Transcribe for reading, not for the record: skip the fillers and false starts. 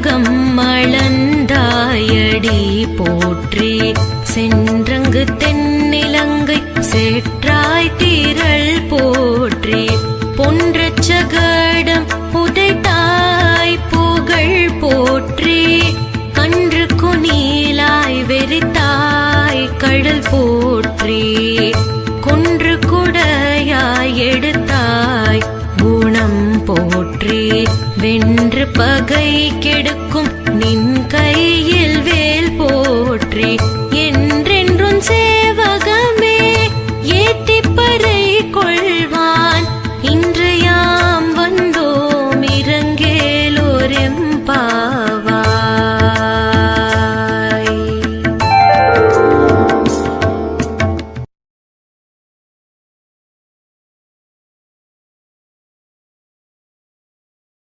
செண்பகம் மளந்தாயடி போற்றி சென்றங்கு தென்னிலங்கை சேற்றாய் திரள் போற்றி பொன்றச்சகடம் உதைத்தாய் புகழ் போற்றி கன்று குனிலாய் வெறித்தாய் கடல் போற்றி கொன்று குடையாய் எடுத்தாய் குணம் போற்றி வென்று பகை கெடுக்கும் நின்